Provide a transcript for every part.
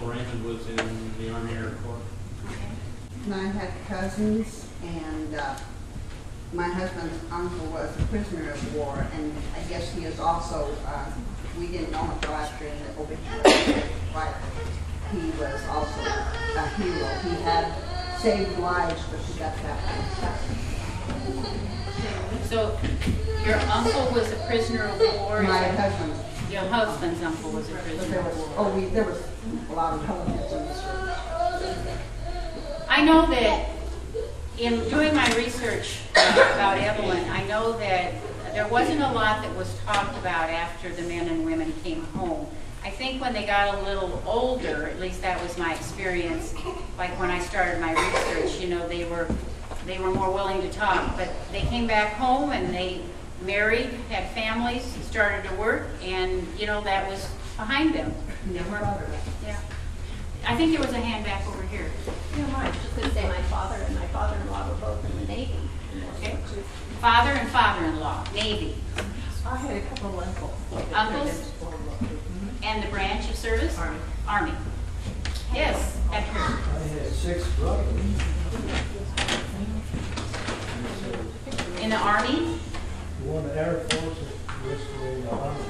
Uncle Raymond was in the Army Air Corps. And I had cousins, and my husband's uncle was a prisoner of war, and I guess he is also, we didn't know until after in the obituary, but he was also a hero. He had saved lives, but he got that. So your uncle was a prisoner of war? My husband's. Your husband's uncle was a prisoner of war. There was a lot of relatives in the service. I know that in doing my research about Evelyn, I know that there wasn't a lot that was talked about after the men and women came home. I think when they got a little older, at least that was my experience, like when I started my research, you know, they were more willing to talk. But they came back home and they married, had families, started to work, and you know, that was behind them. They were, yeah. I think there was a hand back over here. You know, I was just going to say my father and my father-in-law were both in the Navy. Okay. Father and father-in-law, Navy. I had a couple of uncles. Uncles? And the branch of service? Army. Army. Yes, after. I had 6 brothers. In the Army? One Air Force and rest were in the Army.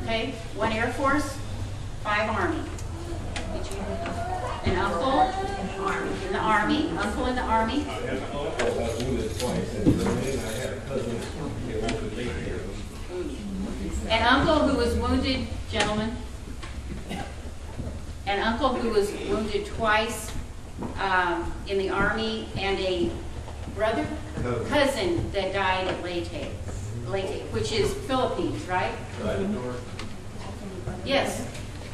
Okay, 1 Air Force, 5 Army. Did you? An uncle? In the Army. Uncle in the Army. I had an uncle that was wounded twice, and then I had a cousin that was wounded later. An uncle who was wounded, gentlemen. An uncle who was wounded twice in the Army, and a brother? Cousin that died at Leyte, which is Philippines, right? Yes.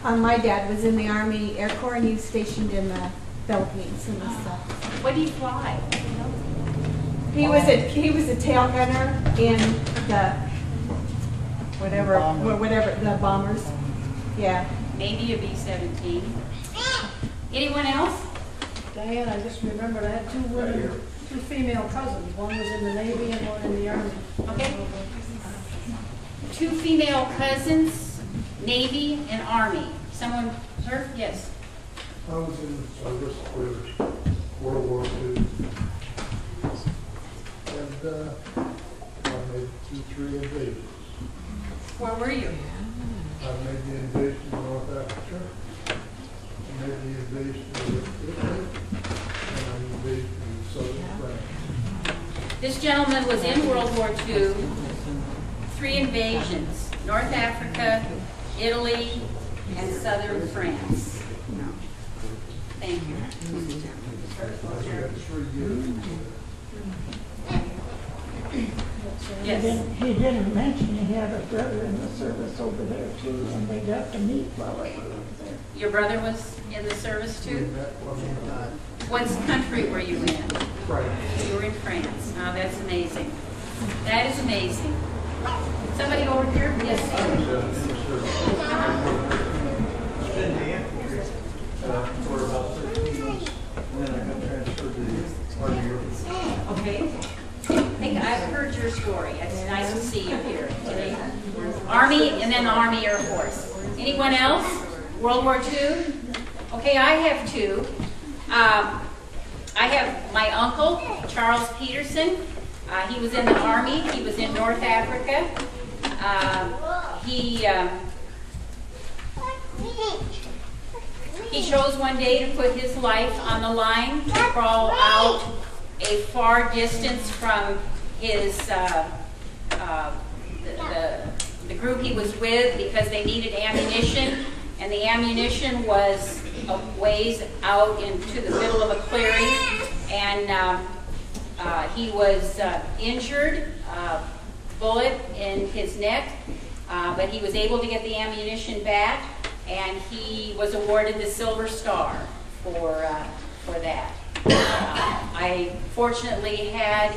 My dad was in the Army Air Corps, and he was stationed in the Philippines and stuff. What did he fly? He was a tail gunner in the whatever the bombers. Yeah. Maybe a B-17. Anyone else? Diane, I just remembered I had 2 female cousins. One was in the Navy and one in the Army. Okay. 2 female cousins, Navy and Army. Someone heard? Yes. I was in the service for World War II. And I made 2-3 invasions. Where were you? I made the invasion of North Africa. I made the invasion of Italy. And I invaded southern France. This gentleman was in World War II, 3 invasions, North Africa, Italy, and southern France. Thank you. I had 3 years. Yes. He didn't mention he had a brother in the service over there too, and they got to meet while they were over there. Your brother was in the service We too? met one time. What country were you in? France. You were in France. Oh, that's amazing. That is amazing. Somebody over here? Yes. In the infantry for about 13 months, and then I got transferred to the Army Air Force. Okay. I think I've heard your story. It's nice to see you here today. Army and then the Army Air Force. Anyone else? World War II? Okay, I have 2. I have my uncle, Charles Peterson. He was in the Army. He was in North Africa. He chose one day to put his life on the line, to crawl out a far distance from his the group he was with, because they needed ammunition, and the ammunition was a ways out into the middle of a clearing, and he was injured, bullet in his neck, but he was able to get the ammunition back, and he was awarded the Silver Star for that. I fortunately had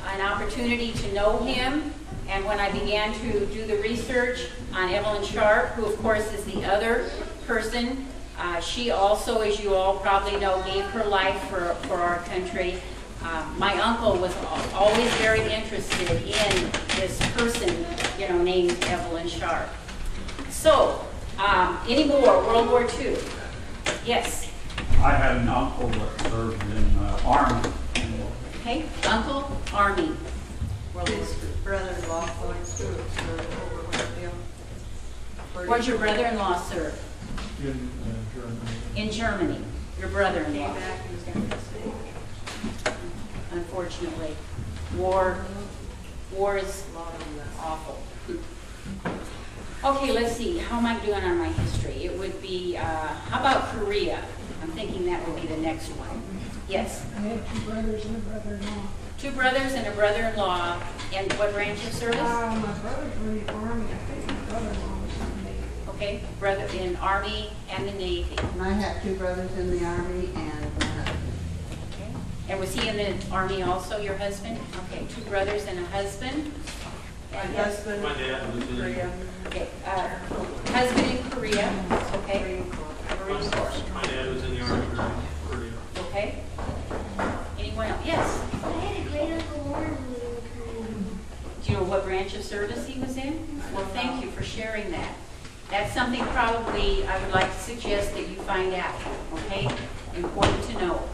an opportunity to know him, and when I began to do the research on Evelyn Sharp, who of course is the other person, she also, as you all probably know, gave her life for our country. My uncle was always very interested in this person, you know, named Evelyn Sharp. So, any more? World War II. Yes. I had an uncle that served in the Army. Okay, Uncle Army. His brother-in-law going through over with him. Where'd your brother-in-law serve? In Germany. In Germany. Your brother-in-law. Came back, he was going to stay. Unfortunately, war is awful. Okay, let's see. How am I doing on my history? It would be, how about Korea? I'm thinking that would be the next one. Yes. I had two brothers and a brother-in-law. Two brothers and a brother-in-law. And what branch of service? My brothers were in the Army. I think my brother-in-law was in the Navy. Okay, brother in Army and the Navy. And I had two brothers in the Army and my husband. Okay. And was he in the Army also, your husband? Okay, two brothers and a husband. My And husband, My dad was in- Korea. Okay, husband in Korea, okay? Marine Corps. Marine Corps, My dad was in the Army for Korea. okay? Anyone else? Yes? I had a great uncle Warren who was in Korea. Do you know what branch of service he was in? Well, thank you for sharing that. That's something probably I would like to suggest that you find out, okay? Important to know.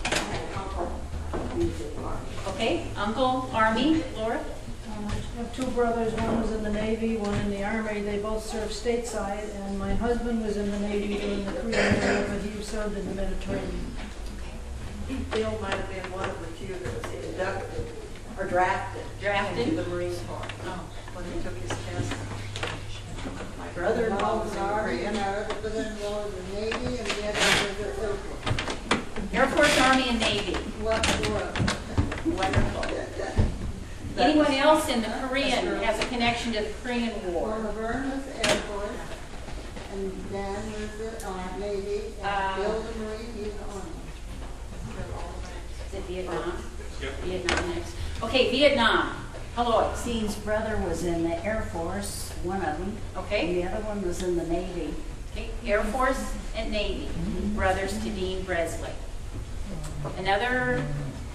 Okay, Uncle Army, Laura? I have two brothers, one was in the Navy, one in the Army. They both served stateside, and my husband was in the Navy during the Korean War, but he served in the Mediterranean. Bill might have been one of the few that was inducted or drafted. Drafted? Into the Marine Corps Oh, when he took his test. My brother-in-law was in Korea. And our other brother-in-law was in the Navy and the other was in the Air Force. Air Force, Army, and Navy. What was? Wonderful. Anyone else in the Korean has a connection to the Korean War? Well, Laverne was Air Force, and Dan was the Navy, and Bill the Marine, he's the Army. Is it Vietnam? Yep. Vietnam next. Okay, Vietnam. Hello. Dean's brother was in the Air Force, one of them. And Okay. the other one was in the Navy. Okay. Air Force and Navy. Brothers to Dean Bresley. Another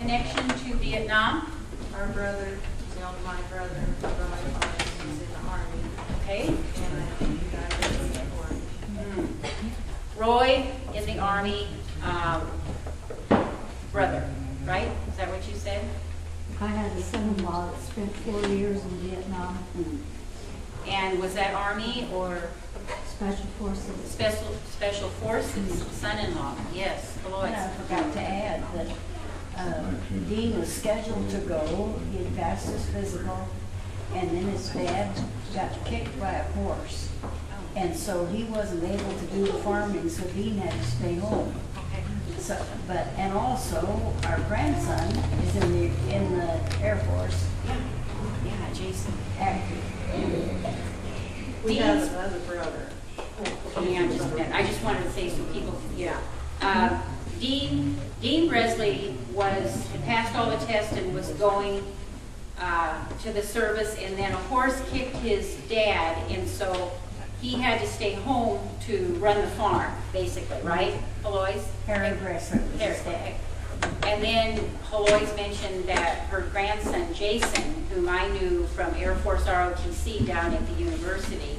connection to Vietnam. Our brother, my brother, was in the Army. Okay. And he died in the war. Roy in the Army. Brother, right? Is that what you said? I had a son-in-law that spent 4 years in Vietnam, And was that Army or Special Forces. Special Forces? Son-in-law. Yes. Hello. And I forgot to add that Dean was scheduled to go, he had passed his physical, and then his dad got kicked by a horse. And so he wasn't able to do the farming, so Dean had to stay home. So, and also, our grandson is in the Air Force, Yeah, Jason. active. We have another brother. Yeah, I just wanted to say so people, yeah. Dean Bresley had passed all the tests and was going to the service, and then a horse kicked his dad, and so he had to stay home to run the farm, basically, right, Alois? Harry Bresley was his dad. Okay. And then Alois mentioned that her grandson, Jason, whom I knew from Air Force ROTC down at the university,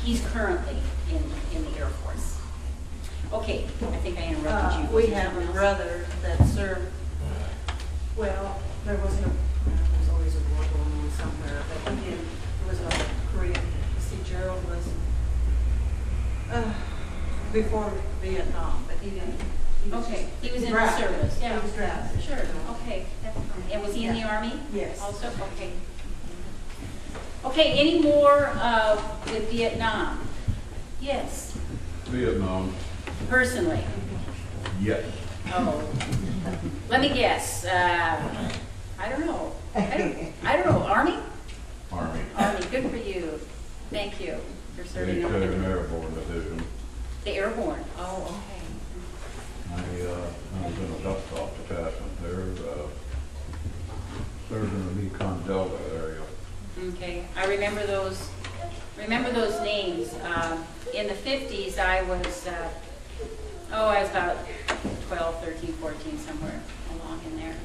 he's currently in the Air Force. Okay, I think I interrupted you. We have a brother that served, well, there was always a war going on somewhere, but he did, there was a Korean, see, Gerald was, before Vietnam, but he didn't. Okay, he was in the drafted. service, yeah. He was drafted. Sure, okay. And was he in the Army? Yes. Also, okay. Okay, any more with Vietnam? Yes, Vietnam, personally. yes. Oh, let me guess. I don't know. I don't know. Army? Army. Army. Good for you. Thank you for serving. They took an airborne division. The airborne. Oh, okay. I was in a dust off detachment there, served in the Mekong Delta area. Okay, I remember those names. In the 50s, I was about 12, 13, 14, somewhere along in there.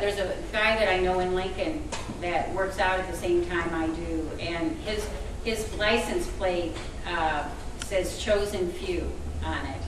There's a guy that I know in Lincoln that works out at the same time I do, and his license plate says chosen few on it.